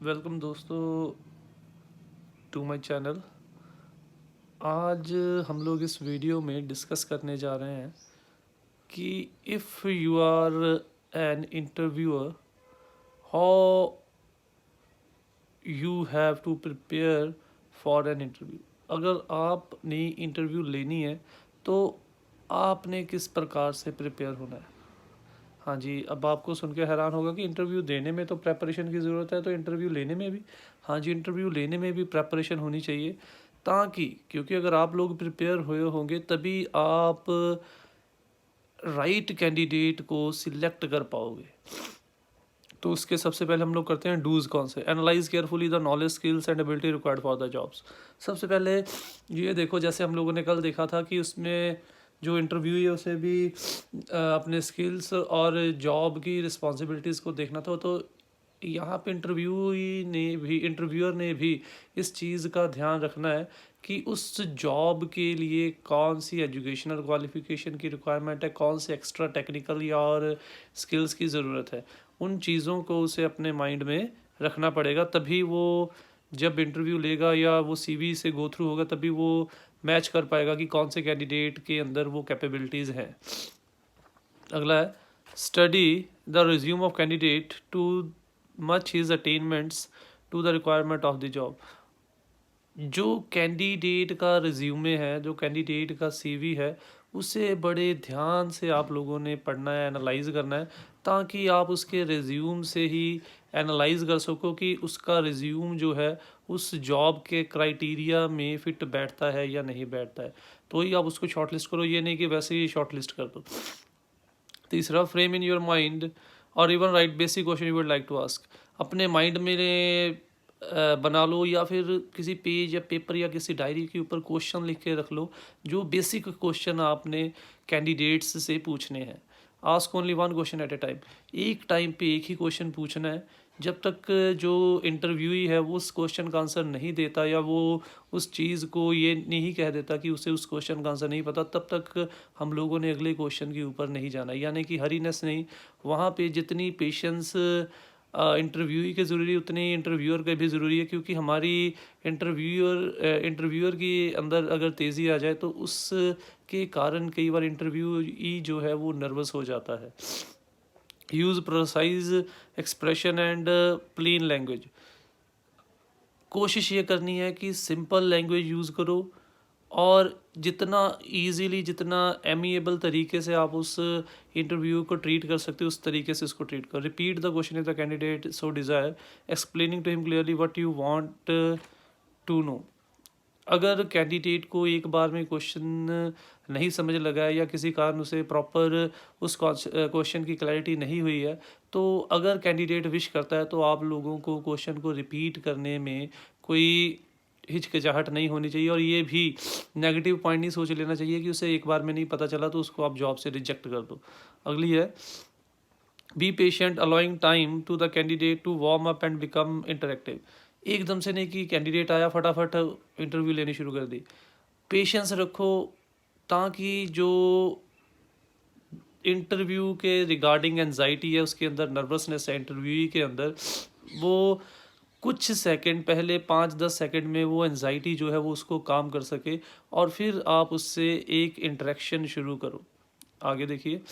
Welcome दोस्तों to my channel. आज हम लोग इस वीडियो में डिस्कस करने जा रहे हैं कि if you are an interviewer, how you have to prepare for an interview. अगर आपने इंटरव्यू लेनी है तो आपने किस प्रकार से प्रिपेयर होना है। हाँ जी, अब आपको सुन के हैरान होगा कि इंटरव्यू देने में तो प्रेपरेशन की ज़रूरत है, तो इंटरव्यू लेने में भी। हाँ जी, इंटरव्यू लेने में भी प्रेपरेशन होनी चाहिए, ताकि क्योंकि अगर आप लोग प्रिपेयर हुए होंगे तभी आप राइट कैंडिडेट को सिलेक्ट कर पाओगे। तो उसके सबसे पहले हम लोग करते हैं डूज कौन से। Analyse carefully the knowledge, skills and ability required for the jobs. सबसे पहले ये देखो, जैसे हम लोगों ने कल देखा था कि उसमें जो इंटरव्यू है उसे भी अपने स्किल्स और जॉब की रिस्पॉन्सिबिलिटीज़ को देखना था। तो यहाँ पे इंटरव्यूअर ने भी इस चीज़ का ध्यान रखना है कि उस जॉब के लिए कौन सी एजुकेशनल क्वालिफिकेशन की रिक्वायरमेंट है, कौन से एक्स्ट्रा टेक्निकल या और स्किल्स की ज़रूरत है। उन चीज़ों को उसे अपने माइंड में रखना पड़ेगा, तभी वो जब इंटरव्यू लेगा या वो सीवी से गो थ्रू होगा तभी वो मैच कर पाएगा कि कौन से कैंडिडेट के अंदर वो कैपेबिलिटीज़ हैं। अगला है study the resume of candidate to match his attainments to the requirement of the job. जो कैंडिडेट का रिज्यूमे है, जो कैंडिडेट का सीवी है, उसे बड़े ध्यान से आप लोगों ने पढ़ना है, एनालाइज करना है, ताकि आप उसके रिज्यूम से ही एनालाइज कर सको कि उसका रिज्यूम जो है उस जॉब के क्राइटेरिया में फिट बैठता है या नहीं बैठता है। तो ही आप उसको शॉर्टलिस्ट करो, ये नहीं कि वैसे ही शॉर्टलिस्ट कर दो। तीसरा, frame in your mind or even write basic question you would like to ask. अपने माइंड में बना लो या फिर किसी पेज या पेपर या किसी डायरी के ऊपर क्वेश्चन लिख के रख लो, जो बेसिक क्वेश्चन आपने कैंडिडेट्स से पूछने हैं। Ask only one question at a time. एक टाइम पे एक ही क्वेश्चन पूछना है। जब तक जो इंटरव्यूई है वो उस क्वेश्चन का आंसर नहीं देता या वो उस चीज़ को ये नहीं कह देता कि उसे उस क्वेश्चन का आंसर नहीं पता, तब तक हम लोगों ने अगले क्वेश्चन के ऊपर नहीं जाना। यानी कि हरीनेस नहीं, वहाँ पे जितनी पेशेंस इंटरव्यूई के ज़रूरी है उतनी इंटरव्यूअर के भी ज़रूरी है, क्योंकि हमारी इंटरव्यूअर के अंदर अगर तेज़ी आ जाए तो उसके कारण कई बार इंटरव्यूई जो है वो नर्वस हो जाता है। Use precise expression and plain language. कोशिश ये करनी है कि सिंपल लैंग्वेज यूज़ करो और जितना इजीली, जितना एमिएबल तरीके से आप उस इंटरव्यू को ट्रीट कर सकते हो उस तरीके से उसको ट्रीट करो। Repeat the question if the candidate so desire, explaining to him clearly what you want to know. अगर कैंडिडेट को एक बार में क्वेश्चन नहीं समझ लगा है या किसी कारण उसे प्रॉपर उस क्वेश्चन की क्लैरिटी नहीं हुई है, तो अगर कैंडिडेट विश करता है तो आप लोगों को क्वेश्चन को रिपीट करने में कोई हिचकिचाहट नहीं होनी चाहिए। और ये भी नेगेटिव पॉइंट नहीं सोच लेना चाहिए कि उसे एक बार में नहीं पता चला तो उसको आप जॉब से रिजेक्ट कर दो। अगली है be patient, allowing time to the candidate to warm up and become interactive. एकदम से नहीं कि कैंडिडेट आया फटाफट इंटरव्यू लेनी शुरू कर दी। पेशेंस रखो, ताकि जो इंटरव्यू के रिगार्डिंग एनजाइटी है उसके अंदर, नर्वसनेस है इंटरव्यू के अंदर, वो कुछ सेकंड पहले 5-10 सेकंड में वो एनजाइटी जो है वो उसको काम कर सके और फिर आप उससे एक इंटरेक्शन शुरू करो। आगे देखिए,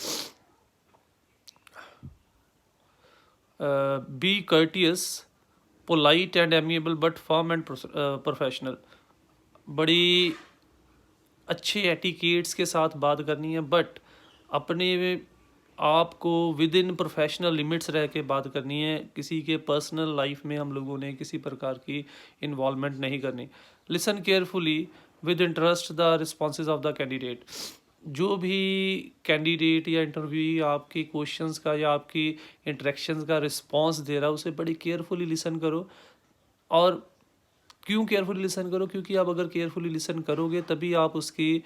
be courteous, polite and amiable but firm and professional. बड़ी अच्छे एटिकेट्स के साथ बात करनी है, बट अपने आपको विद इन प्रोफेशनल लिमिट्स रह के बात करनी है। किसी के पर्सनल लाइफ में हम लोगों ने किसी प्रकार की इन्वॉल्वमेंट नहीं करनी। Listen carefully with interest the responses of the candidate. जो भी कैंडिडेट या इंटरव्यू आपके क्वेश्चंस का या आपकी इंटरेक्शंस का रिस्पॉन्स दे रहा है उसे बड़ी केयरफुली लिसन करो। और क्यों केयरफुली लिसन करो? क्योंकि आप अगर केयरफुली लिसन करोगे तभी आप उसकी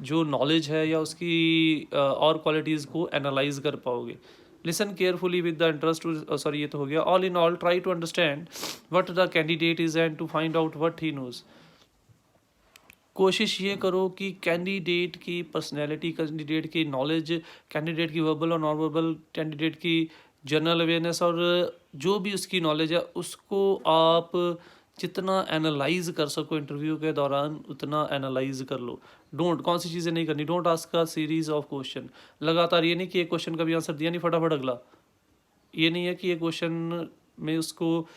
जो नॉलेज है या उसकी और क्वालिटीज़ को एनालाइज कर पाओगे। Listen carefully with the interest to, sorry ये तो हो गया। All in all try to understand what the candidate is and to find out what he knows. कोशिश ये करो कि कैंडिडेट की पर्सनैलिटी, कैंडिडेट की नॉलेज, कैंडिडेट की वर्बल और नॉन वर्बल, कैंडिडेट की जनरल अवेयरनेस और जो भी उसकी नॉलेज है उसको आप जितना एनालाइज कर सको इंटरव्यू के दौरान उतना एनालाइज कर लो। कौन सी चीज़ें नहीं करनी, don't ask a series of question लगातार। ये नहीं कि एक क्वेश्चन का भी आंसर दिया नहीं फटाफट अगला। ये नहीं है कि एक क्वेश्चन में उसको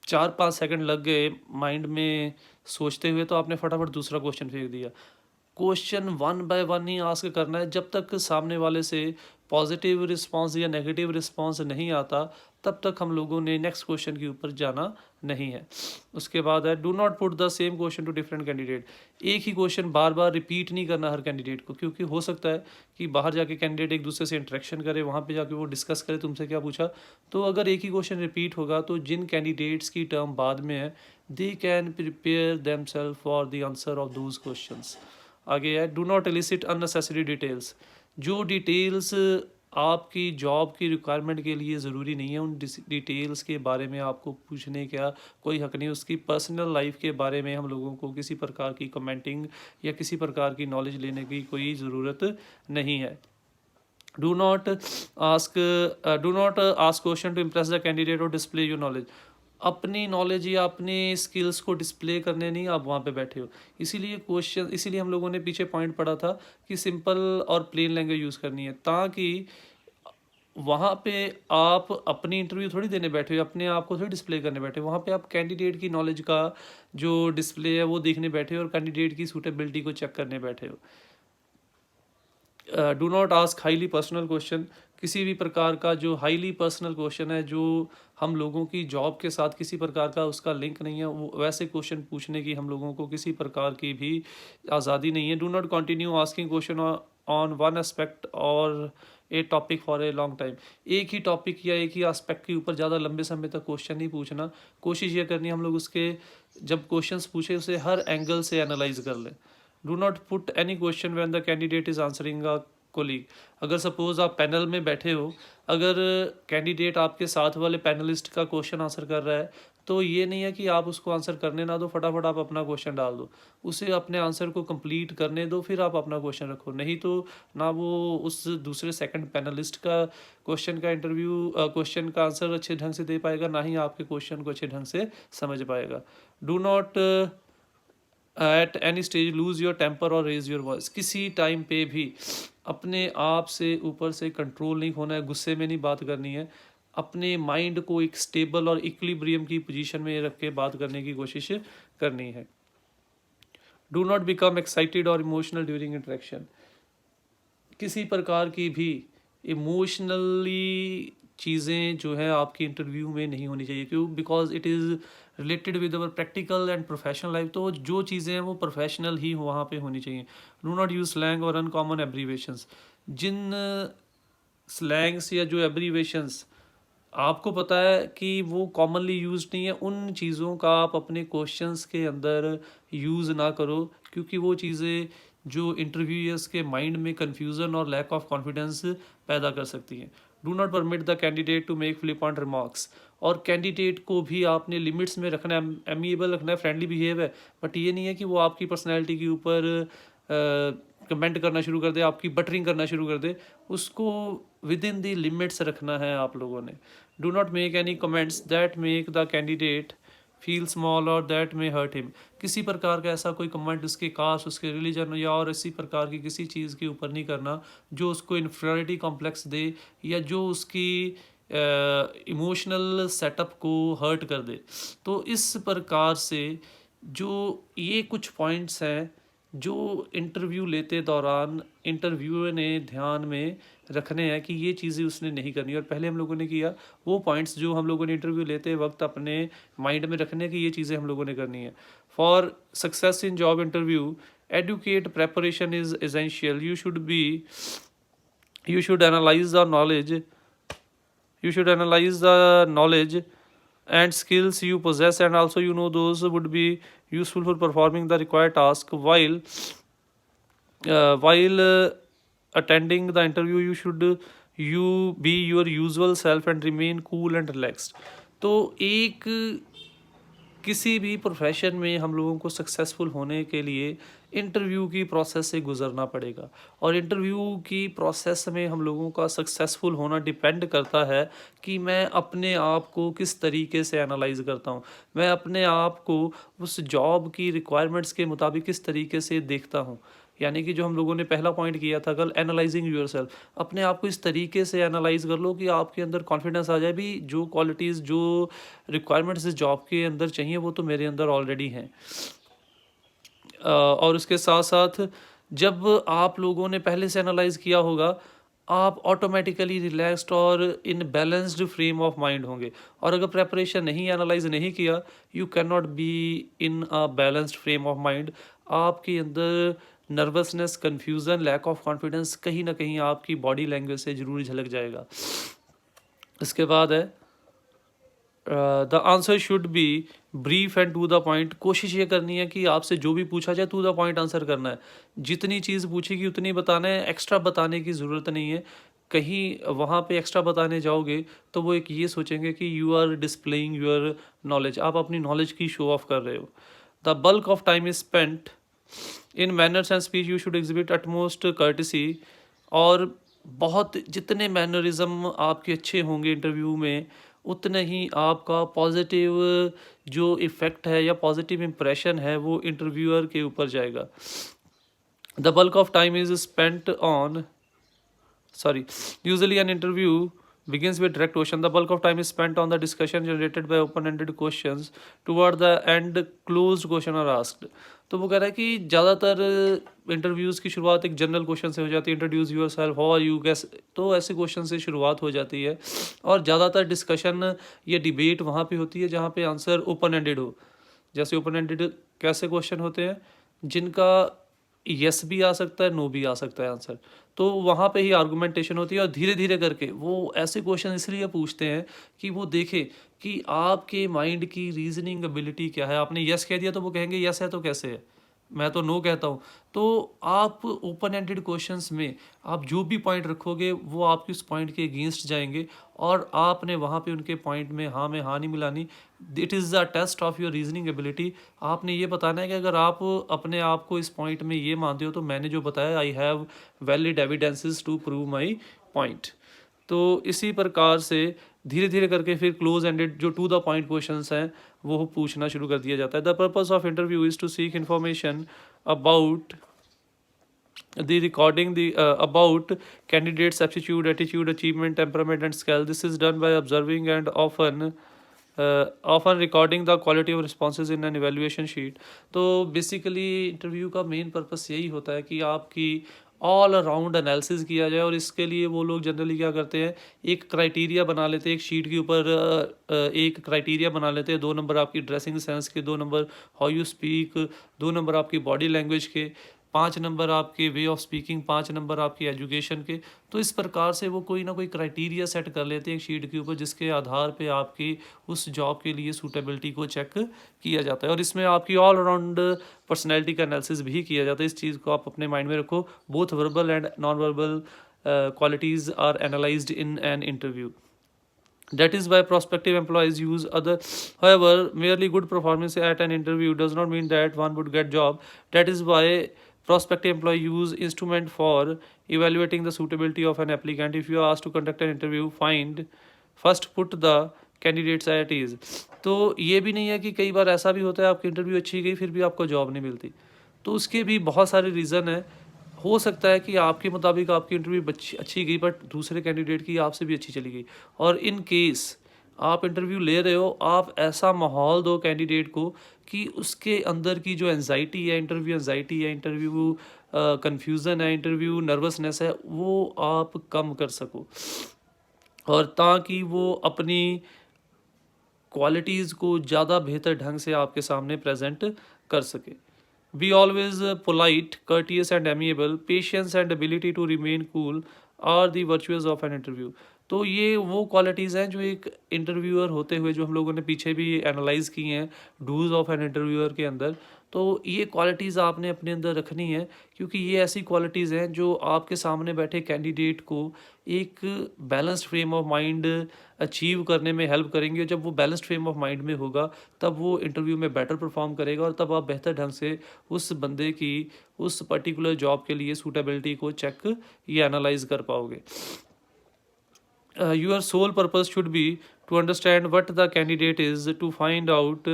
4-5 सेकंड लग गए माइंड में सोचते हुए तो आपने फटाफट दूसरा क्वेश्चन फेंक दिया। Question one by one he ask करना है। जब तक सामने वाले से पॉजिटिव रिस्पांस या नेगेटिव रिस्पांस नहीं आता तब तक हम लोगों ने नेक्स्ट क्वेश्चन के ऊपर जाना नहीं है। उसके बाद है do not put the same question to different candidate. एक ही क्वेश्चन बार बार रिपीट नहीं करना हर कैंडिडेट को, क्योंकि हो सकता है कि बाहर जाके कैंडिडेट एक दूसरे से इंटरेक्शन करे, वहाँ पे जाके वो डिस्कस करे तुमसे क्या पूछा। तो अगर एक ही क्वेश्चन रिपीट होगा तो जिन कैंडिडेट्स की टर्म बाद में है they can prepare themselves for the answer of those questions. आगे है do not elicit unnecessary details. जो डिटेल्स आपकी जॉब की रिक्वायरमेंट के लिए ज़रूरी नहीं है उन डिटेल्स के बारे में आपको पूछने का कोई हक नहीं। उसकी पर्सनल लाइफ के बारे में हम लोगों को किसी प्रकार की कमेंटिंग या किसी प्रकार की नॉलेज लेने की कोई ज़रूरत नहीं है। Do not ask question to impress the candidate और डिस्प्ले योर नॉलेज। अपनी नॉलेज या अपने स्किल्स को डिस्प्ले करने नहीं आप वहाँ पे बैठे हो। इसीलिए हम लोगों ने पीछे पॉइंट पढ़ा था कि सिंपल और प्लेन लैंग्वेज यूज़ करनी है, ताकि वहाँ पे आप अपनी इंटरव्यू थोड़ी देने बैठे हो, अपने आप को थोड़ी डिस्प्ले करने बैठे हो। वहाँ पे आप कैंडिडेट की नॉलेज का जो डिस्प्ले है वो देखने बैठे हो और कैंडिडेट की सूटेबिलिटी को चेक करने बैठे हो। Do not ask highly personal question. किसी भी प्रकार का जो हाईली पर्सनल क्वेश्चन है जो हम लोगों की जॉब के साथ किसी प्रकार का उसका लिंक नहीं है, वो वैसे क्वेश्चन पूछने की हम लोगों को किसी प्रकार की भी आज़ादी नहीं है। Do not continue asking question on one aspect और a topic for a long time. एक ही टॉपिक या एक ही एस्पेक्ट के ऊपर ज़्यादा लंबे समय तक क्वेश्चन नहीं पूछना। कोशिश ये करनी हम लोग उसके जब क्वेश्चंस पूछे उसे हर एंगल से एनालाइज कर लें। Do not put any question when the candidate is answering a colleague. अगर सपोज आप पैनल में बैठे हो, अगर कैंडिडेट आपके साथ वाले पैनलिस्ट का क्वेश्चन आंसर कर रहा है तो ये नहीं है कि आप उसको आंसर करने ना दो, फटाफट आप अपना क्वेश्चन डाल दो, उसे अपने आंसर को कंप्लीट करने दो, फिर आप अपना क्वेश्चन रखो। नहीं तो ना वो उस दूसरे सेकंड पैनलिस्ट का क्वेश्चन का आंसर अच्छे ढंग से दे पाएगा, ना ही आपके क्वेश्चन को अच्छे ढंग से समझ पाएगा। Do not at any stage lose your temper और रेज योर वॉइस। किसी टाइम पे भी अपने आप से ऊपर से कंट्रोल नहीं होना है, गुस्से में नहीं बात करनी है। अपने माइंड को एक स्टेबल और इक्विलिब्रियम की पोजीशन में रख के बात करने की कोशिश करनी है। डू नॉट बिकम एक्साइटेड और इमोशनल ड्यूरिंग इंटरेक्शन। किसी प्रकार की भी इमोशनली चीज़ें जो है आपकी इंटरव्यू में नहीं होनी चाहिए। क्यों? Because it is related with our practical and professional life. तो जो चीज़ें हैं वो प्रोफेशनल ही वहाँ पे होनी चाहिए। डू नॉट यूज स्लैंग और अनकॉमन एब्रीवेशंस। जिन स्लैंग्स या जो एब्रीवेशंस आपको पता है कि वो कॉमनली यूज नहीं है, उन चीज़ों का आप अपने क्वेश्चंस के अंदर यूज़ ना करो, क्योंकि वो चीज़ें जो इंटरव्यूअर्स के माइंड में कन्फ्यूज़न और लैक ऑफ कॉन्फिडेंस पैदा कर सकती हैं। Do not permit the candidate to make flippant remarks. और कैंडिडेट को भी आपने लिमिट्स में रखना है, एमिएबल रखना है, फ्रेंडली बिहेव है, बट ये नहीं है कि वो आपकी पर्सनैलिटी के ऊपर कमेंट करना शुरू कर दे, आपकी बटरिंग करना शुरू कर दे। उसको विद इन दी लिमिट्स रखना है आप लोगों ने। Do not make any comments that make the candidate feel small और दैट मे हर्ट हिम। किसी प्रकार का ऐसा कोई कमेंट उसके कास्ट, उसके रिलीजन या और इसी प्रकार की किसी चीज़ के ऊपर नहीं करना जो उसको इन्फीरियरिटी कॉम्प्लेक्स दे या जो उसकी इमोशनल सेटअप को हर्ट कर दे। तो इस प्रकार से जो ये कुछ पॉइंट्स हैं जो इंटरव्यू लेते दौरान इंटरव्यूअर ने ध्यान में रखने हैं कि ये चीज़ें उसने नहीं करनी। और पहले हम लोगों ने किया वो पॉइंट्स जो हम लोगों ने इंटरव्यू लेते वक्त अपने माइंड में रखने की ये चीज़ें हम लोगों ने करनी है। For success in job interview adequate preparation is essential. You should analyse the knowledge and skills you possess, and also those would be useful for performing the required task. While attending the interview you be your usual self and remain cool and relaxed. तो एक किसी भी profession में हम लोगों को successful होने के लिए इंटरव्यू की प्रोसेस से गुजरना पड़ेगा। और इंटरव्यू की प्रोसेस में हम लोगों का सक्सेसफुल होना डिपेंड करता है कि मैं अपने आप को किस तरीके से एनालाइज करता हूँ, मैं अपने आप को उस जॉब की रिक्वायरमेंट्स के मुताबिक किस तरीके से देखता हूँ। यानी कि जो हम लोगों ने पहला पॉइंट किया था कल, एनालाइजिंग योरसेल्फ, अपने आप को इस तरीके से एनालाइज कर लो कि आपके अंदर कॉन्फिडेंस आ जाए भी जो क्वालिटीज़ जो रिक्वायरमेंट्स इस जॉब के अंदर चाहिए वो तो मेरे अंदर ऑलरेडी हैं। और उसके साथ साथ जब आप लोगों ने पहले से एनालाइज किया होगा, आप ऑटोमेटिकली रिलैक्स्ड और in balanced frame of mind होंगे। और अगर प्रेपरेशन नहीं एनालाइज नहीं किया, you can not be in a balanced frame of mind. आपके अंदर nervousness, confusion, lack of confidence कहीं ना कहीं आपकी बॉडी लैंग्वेज से ज़रूर झलक जाएगा। इसके बाद है the answer should be brief and to the point. कोशिश ये करनी है कि आपसे जो भी पूछा जाए टू द पॉइंट आंसर करना है। जितनी चीज़ पूछेगी उतनी बताना है, एक्स्ट्रा बताने की ज़रूरत नहीं है। कहीं वहाँ पे एक्स्ट्रा बताने जाओगे तो वो एक ये सोचेंगे कि you are displaying your knowledge, आप अपनी नॉलेज की शो ऑफ कर रहे हो। The bulk of time is spent in manners and speech, you should exhibit utmost courtesy. और बहुत जितने मैनरिज्म आपके अच्छे होंगे इंटरव्यू में, उतने ही आपका पॉजिटिव जो इफ़ेक्ट है या पॉजिटिव इम्प्रेशन है वो इंटरव्यूअर के ऊपर जाएगा। The bulk of time is spent on usually an interview begins with direct question. The bulk of time is spent on the discussion generated by open-ended questions. Toward the end, closed question are asked. तो वो कह रहा है कि ज़्यादातर interviews की शुरुआत एक जनरल क्वेश्चन से हो जाती है, introduce yourself, how are you, कैसे, तो ऐसे क्वेश्चन से शुरुआत हो जाती है। और ज़्यादातर डिस्कशन या डिबेट वहाँ पे होती है जहाँ पे आंसर ओपन एंडेड हो। जैसे ओपन एंडेड कैसे क्वेश्चन होते हैं जिनका यस भी आ सकता है, नो भी आ सकता है आंसर, तो वहाँ पे ही आर्गुमेंटेशन होती है। और धीरे धीरे करके वो ऐसे क्वेश्चन इसलिए पूछते हैं कि वो देखें कि आपके माइंड की रीजनिंग एबिलिटी क्या है। आपने यस कह दिया तो वो कहेंगे यस है तो कैसे है, मैं तो नो कहता हूँ। तो आप ओपन एंडेड क्वेश्चंस में आप जो भी पॉइंट रखोगे वो आपके उस पॉइंट के अगेंस्ट जाएंगे और आपने वहाँ पे उनके पॉइंट में हाँ नहीं मिलानी। It is the test of your reasoning ability. आपने ये बताना है कि अगर आप अपने आप को इस पॉइंट में ये मानते हो तो मैंने जो बताया, I have valid evidences to prove my point. तो इसी प्रकार से धीरे धीरे करके फिर क्लोज एंडेड जो टू द पॉइंट क्वेश्चंस हैं वो पूछना शुरू कर दिया जाता है। The purpose of interview is to seek information about the recording the about candidates aptitude, attitude, achievement, temperament and skill. This is done by observing and often recording the quality of responses in an evaluation sheet. तो basically interview का main purpose यही होता है कि आपकी all around analysis किया जाए। और इसके लिए वो लोग जनरली क्या करते हैं, एक क्राइटेरिया बना लेते हैं, एक शीट के ऊपर एक क्राइटेरिया बना लेते हैं। 2 नंबर आपकी ड्रेसिंग सेंस के, 2 number how you speak, 2 number आपकी बॉडी लैंग्वेज के, 5 नंबर आपके वे ऑफ स्पीकिंग, 5 नंबर आपकी एजुकेशन के। तो इस प्रकार से वो कोई ना कोई क्राइटेरिया सेट कर लेते हैं एक शीट के ऊपर, जिसके आधार पे आपकी उस जॉब के लिए सूटेबिलिटी को चेक किया जाता है। और इसमें आपकी ऑल अराउंड पर्सनैलिटी का एनालिसिस भी किया जाता है। इस चीज़ को आप अपने माइंड में रखो। Both verbal and non verbal qualities are analyzed in an interview. That is why prospective employees use other. However, merely good performance at an interview does not mean that one would get job. That is why prospective employee use instrument for evaluating the suitability of an applicant. If you are asked to conduct an interview, first put the candidates at ease. तो ये भी नहीं है कि कई बार ऐसा भी होता है आपकी इंटरव्यू अच्छी गई फिर भी आपको जॉब नहीं मिलती। तो उसके भी बहुत सारे रीज़न है। हो सकता है कि आपके मुताबिक आपकी इंटरव्यू अच्छी गई बट दूसरे कैंडिडेट की आपसे भी अच्छी चली गई। और इन केस आप इंटरव्यू ले रहे हो, आप ऐसा माहौल दो कैंडिडेट को कि उसके अंदर की जो एंजाइटी है, इंटरव्यू एंजाइटी है, इंटरव्यू कन्फ्यूज़न है, इंटरव्यू नर्वसनेस है, वो आप कम कर सको। और ताकि वो अपनी क्वालिटीज़ को ज़्यादा बेहतर ढंग से आपके सामने प्रेजेंट कर सके। Be always polite, courteous and amiable. Patience and ability to remain cool are the virtues of an interview. तो ये वो क्वालिटीज़ हैं जो एक इंटरव्यूअर होते हुए, जो हम लोगों ने पीछे भी एनालाइज़ की हैं डूज़ ऑफ एन इंटरव्यूअर के अंदर, तो ये क्वालिटीज़ आपने अपने अंदर रखनी है, क्योंकि ये ऐसी क्वालिटीज़ हैं जो आपके सामने बैठे कैंडिडेट को एक balanced frame of mind achieve करने में हेल्प करेंगे। जब वो बैलेंस्ड फ्रेम ऑफ माइंड में होगा तब वो इंटरव्यू में बेटर परफॉर्म करेगा, और तब आप बेहतर ढंग से उस बंदे की उस पर्टिकुलर जॉब के लिए सूटेबिलिटी को चेक या एनालाइज कर पाओगे। Your sole purpose should be to understand what the candidate is, to find out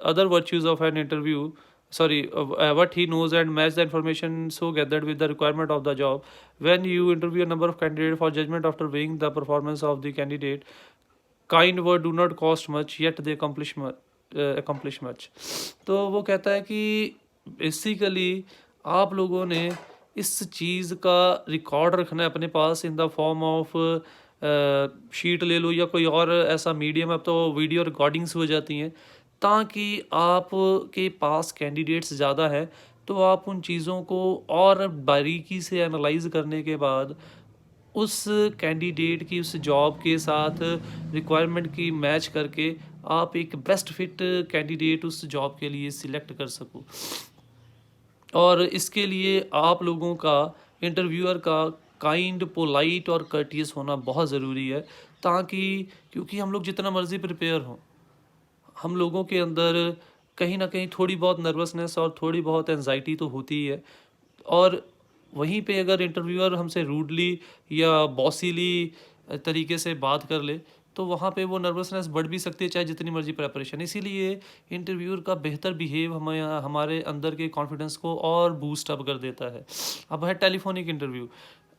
other virtues of an interview, what he knows, and match the information so gathered with the requirement of the job. When you interview a number of candidates for judgment after weighing the performance of the candidate, kind word do not cost much, yet they accomplish much. तो वो कहता है कि basically आप लोगों ने इस चीज़ का रिकॉर्ड रखना है अपने पास in the form of sheet ले लो या कोई और ऐसा मीडियम। अब तो वीडियो रिकॉर्डिंग्स हो जाती हैं, ताकि आपके पास कैंडिडेट्स ज़्यादा है तो आप उन चीज़ों को और बारीकी से एनालाइज करने के बाद उस कैंडिडेट की उस जॉब के साथ रिक्वायरमेंट की मैच करके आप एक बेस्ट फिट कैंडिडेट उस जॉब के लिए सिलेक्ट कर सको। और इसके लिए आप लोगों का, इंटरव्यूअर का काइंड, पोलाइट और कर्टियस होना बहुत ज़रूरी है, ताकि क्योंकि हम लोग जितना मर्ज़ी प्रिपेयर हों, हम लोगों के अंदर कहीं ना कहीं थोड़ी बहुत नर्वसनेस और थोड़ी बहुत एंजाइटी तो होती ही है। और वहीं पे अगर इंटरव्यूअर हमसे रूडली या बॉसीली तरीके से बात कर ले तो वहाँ पे वो नर्वसनेस बढ़ भी सकती है, चाहे जितनी मर्जी प्रेपरेशन। इसीलिए इंटरव्यूअर का बेहतर बिहेव हमारे अंदर के कॉन्फिडेंस को और बूस्ट अप कर देता है। अब है टेलीफोनिक इंटरव्यू,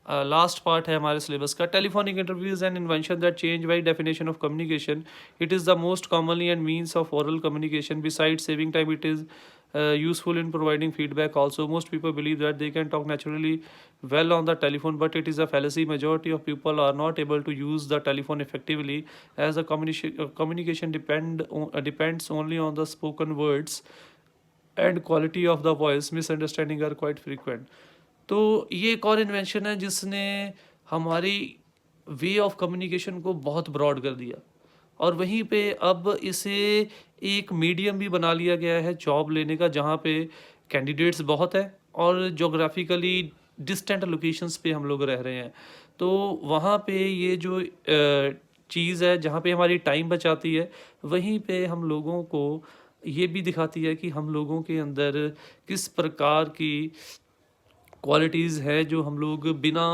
लास्ट पार्ट है हमारे सिलेबस का। Telephonic interview is an invention that change by definition of communication. It is the most commonly and means of oral communication. Beside saving time, it is useful in providing feedback also. Most people believe that they can talk naturally well on the telephone, but it is a fallacy. Majority of people are not able to use the telephone effectively, as the communication depends only on the spoken words, and quality of the voice misunderstanding are quite frequent. तो ये एक और invention है जिसने हमारी way of communication को बहुत broad कर दिया, और वहीं पे अब इसे एक मीडियम भी बना लिया गया है जॉब लेने का, जहाँ पे कैंडिडेट्स बहुत है और जोग्राफिकली डिस्टेंट लोकेशंस पे हम लोग रह रहे हैं। तो वहाँ पे ये जो चीज़ है जहाँ पे हमारी टाइम बचाती है, वहीं पे हम लोगों को ये भी दिखाती है कि हम लोगों के अंदर किस प्रकार की क्वालिटीज़ है जो हम लोग बिना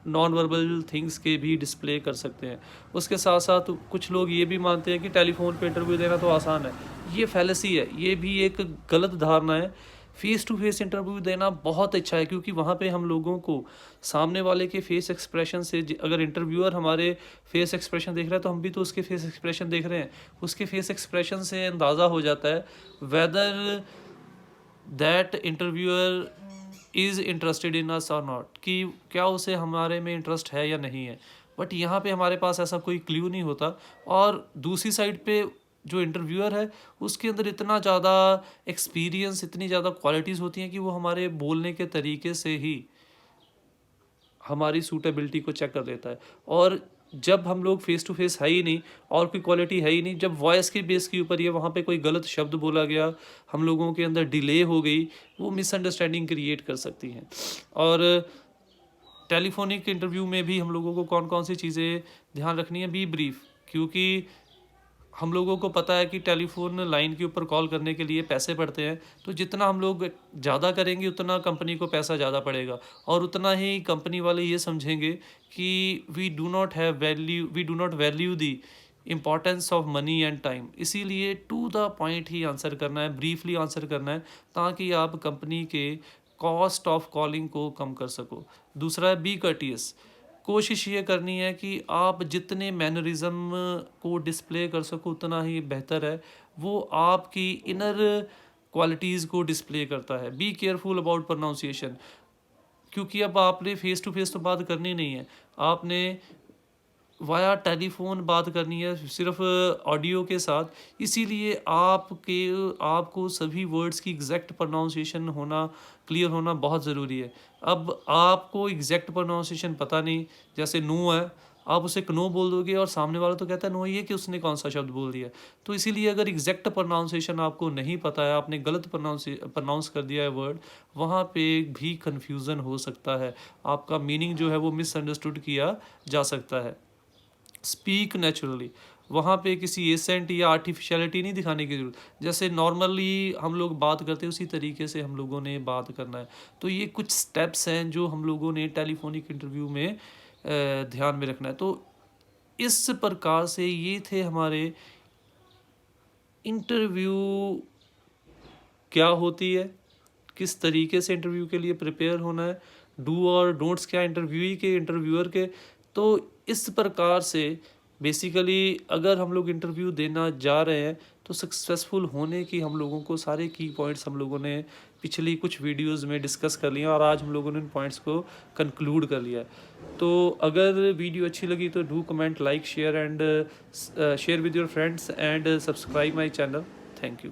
नॉन वर्बल थिंग्स के भी डिस्प्ले कर सकते हैं। उसके साथ साथ कुछ लोग ये भी मानते हैं कि टेलीफोन पे इंटरव्यू देना तो आसान है। ये फैलेसी है, ये भी एक गलत धारणा है। फेस टू फेस इंटरव्यू देना बहुत अच्छा है, क्योंकि वहाँ पे हम लोगों को सामने वाले के फेस एक्सप्रेशन से, अगर इंटरव्यूअर हमारे फेस एक्सप्रेशन देख रहा है तो हम भी तो उसके फेस एक्सप्रेशन देख रहे हैं। उसके फेस एक्सप्रेशन से अंदाज़ा हो जाता है whether that interviewer is interested in us or not, कि क्या उसे हमारे में इंटरेस्ट है या नहीं है। बट यहाँ पे हमारे पास ऐसा कोई क्ल्यू नहीं होता। और दूसरी साइड पे जो इंटरव्यूअर है उसके अंदर इतना ज़्यादा एक्सपीरियंस, इतनी ज़्यादा क्वालिटीज़ होती हैं कि वो हमारे बोलने के तरीके से ही हमारी सूटेबिलिटी को चेक कर देता है। और जब हम लोग फेस टू फेस है ही नहीं और कोई क्वालिटी है ही नहीं, जब वॉइस के बेस के ऊपर ये वहाँ पे कोई गलत शब्द बोला गया, हम लोगों के अंदर डिले हो गई, वो मिसअंडरस्टैंडिंग क्रिएट कर सकती हैं। और टेलीफोनिक इंटरव्यू में भी हम लोगों को कौन कौन सी चीज़ें ध्यान रखनी है, बी ब्रीफ, क्योंकि हम लोगों को पता है कि टेलीफोन लाइन के ऊपर कॉल करने के लिए पैसे पड़ते हैं। तो जितना हम लोग ज़्यादा करेंगे उतना कंपनी को पैसा ज़्यादा पड़ेगा, और उतना ही कंपनी वाले ये समझेंगे कि we do not value the importance of money and time. इसीलिए टू द पॉइंट ही आंसर करना है, ब्रीफली आंसर करना है, ताकि आप कंपनी के कॉस्ट ऑफ कॉलिंग को कम कर सको। दूसरा है बी कर्टियस। कोशिश ये करनी है कि आप जितने मैनरिज्म को डिस्प्ले कर सको उतना ही बेहतर है। वो आपकी इनर क्वालिटीज़ को डिस्प्ले करता है। बी केयरफुल अबाउट प्रोनाउंसिएशन, क्योंकि अब आपने फेस टू फेस तो बात करनी नहीं है, आपने वाया टेलीफ़ोन बात करनी है सिर्फ़ ऑडियो के साथ, इसीलिए आपको सभी वर्ड्स की एग्ज़ैक्ट प्रोनाउंसिएशन होना, क्लियर होना बहुत ज़रूरी है। अब आपको एग्ज़ैक्ट प्रोनाउंसिएशन पता नहीं, जैसे नो है, आप उसे नो बोल दोगे और सामने वाला तो कहता है नो, ये कि उसने कौन-सा शब्द बोल दिया। तो इसीलिए अगर एग्ज़ैक्ट प्रोनाउंसिएशन आपको नहीं पता है, आपने गलत प्रोनाउंस कर दिया है वर्ड, वहाँ पे भी कन्फ्यूज़न हो सकता है। आपका मीनिंग जो है वो मिसअंडरस्टूड किया जा सकता है। स्पीक नेचुरली, वहाँ पे किसी एसेंट या आर्टिफिशियलिटी नहीं दिखाने की ज़रूरत। जैसे नॉर्मली हम लोग बात करते हैं उसी तरीके से हम लोगों ने बात करना है। तो ये कुछ स्टेप्स हैं जो हम लोगों ने टेलीफोनिक इंटरव्यू में ध्यान में रखना है। तो इस प्रकार से ये थे हमारे इंटरव्यू क्या होती है, किस तरीके से इंटरव्यू के लिए प्रिपेयर होना है, डू और डोंट्स क्या इंटरव्यूई के, इंटरव्यूअर के। तो इस प्रकार से बेसिकली अगर हम लोग इंटरव्यू देना जा रहे हैं तो सक्सेसफुल होने की हम लोगों को सारे की पॉइंट्स हम लोगों ने पिछली कुछ वीडियोस में डिस्कस कर लिए और आज हम लोगों ने इन पॉइंट्स को कंक्लूड कर लिया है। तो अगर वीडियो अच्छी लगी तो do comment, like, share and share with your friends and subscribe my channel. Thank you.